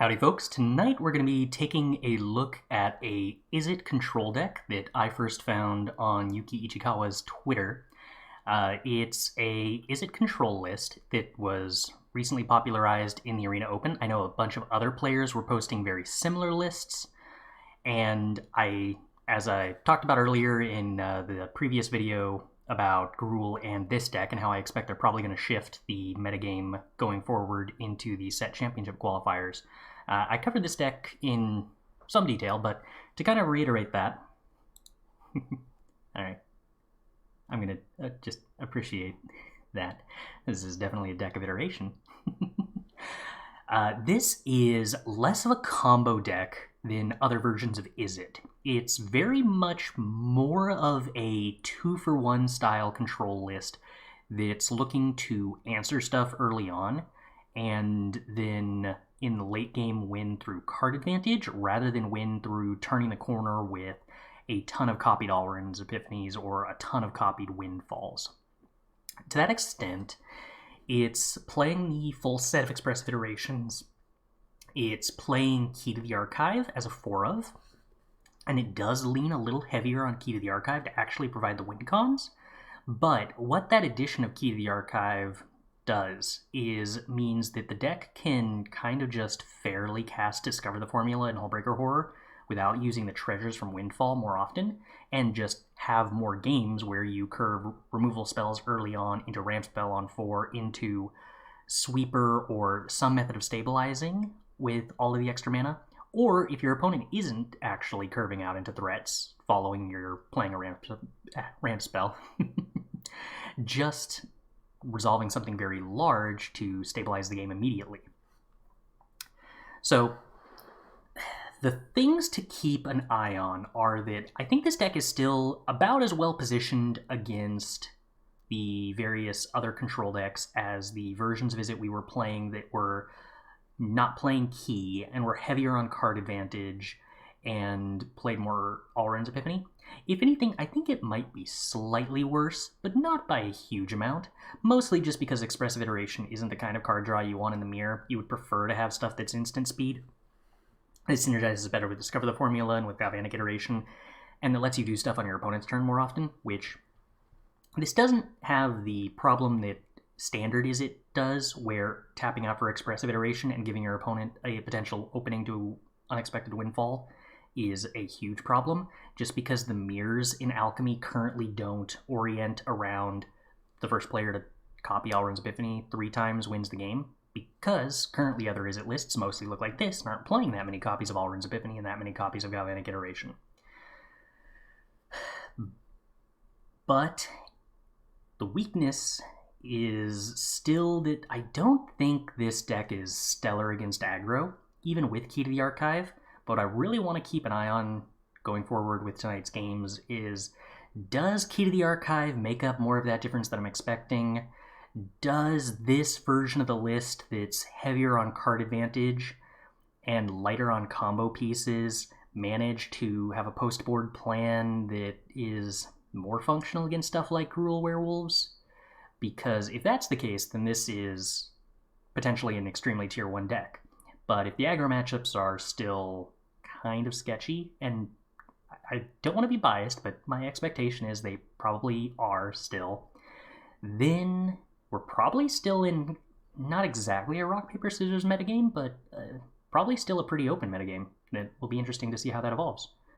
Howdy folks, tonight we're going to be taking a look at a Izzet control deck that I first found on Yuki Ichikawa's Twitter. It's a Izzet control list that was recently popularized in the Arena Open. I know a bunch of other players were posting very similar lists, and as I talked about earlier in the previous video about Gruul and this deck and how I expect they're probably going to shift the metagame going forward into the set championship qualifiers. I covered this deck in some detail, but to kind of reiterate that, alright, I'm going to just appreciate that. This is definitely a deck of iteration. This is less of a combo deck than other versions of Izzet. It's very much more of a 2-for-1 style control list that's looking to answer stuff early on and then in the late game win through card advantage rather than win through turning the corner with a ton of copied A-Alrunds, Epiphanies, or a ton of copied Windfalls. To that extent, it's playing the full set of Expressive Iterations. It's playing Key to the Archive as a 4-of, and it does lean a little heavier on Key to the Archive to actually provide the win cons. But what that addition of Key to the Archive does means that the deck can kind of just fairly cast Discover the Formula in Hullbreaker Horror without using the treasures from Windfall more often, and just have more games where you curve removal spells early on into ramp spell on 4 into Sweeper or some method of stabilizing with all of the extra mana, or if your opponent isn't actually curving out into threats following your playing a ramp spell, just resolving something very large to stabilize the game immediately. So the things to keep an eye on are that I think this deck is still about as well positioned against the various other control decks as the versions of Izzet we were playing that were not playing key and were heavier on card advantage and played more A-Alrund's Epiphany. If anything, I think it might be slightly worse, but not by a huge amount, mostly just because Expressive Iteration isn't the kind of card draw you want in the mirror. You would prefer to have stuff that's instant speed. It synergizes better with Discover the Formula and with Galvanic Iteration, and that lets you do stuff on your opponent's turn more often, which this doesn't have the problem that Standard Izzet does, where tapping out for Expressive Iteration and giving your opponent a potential opening to Unexpected Windfall is a huge problem, just because the mirrors in Alchemy currently don't orient around the first player to copy A-Alrund's Epiphany 3 times wins the game, because currently other Izzet lists mostly look like this and aren't playing that many copies of A-Alrund's Epiphany and that many copies of Galvanic Iteration. But the weakness is still that I don't think this deck is stellar against aggro, even with Key to the Archive. But what I really want to keep an eye on going forward with tonight's games is, does Key to the Archive make up more of that difference that I'm expecting? Does this version of the list that's heavier on card advantage and lighter on combo pieces manage to have a post-board plan that is more functional against stuff like Gruul Werewolves? Because if that's the case, then this is potentially an extremely tier 1 deck. But if the aggro matchups are still kind of sketchy, and I don't want to be biased, but my expectation is they probably are still, then we're probably still in not exactly a rock, paper, scissors metagame, but probably still a pretty open metagame. It will be interesting to see how that evolves.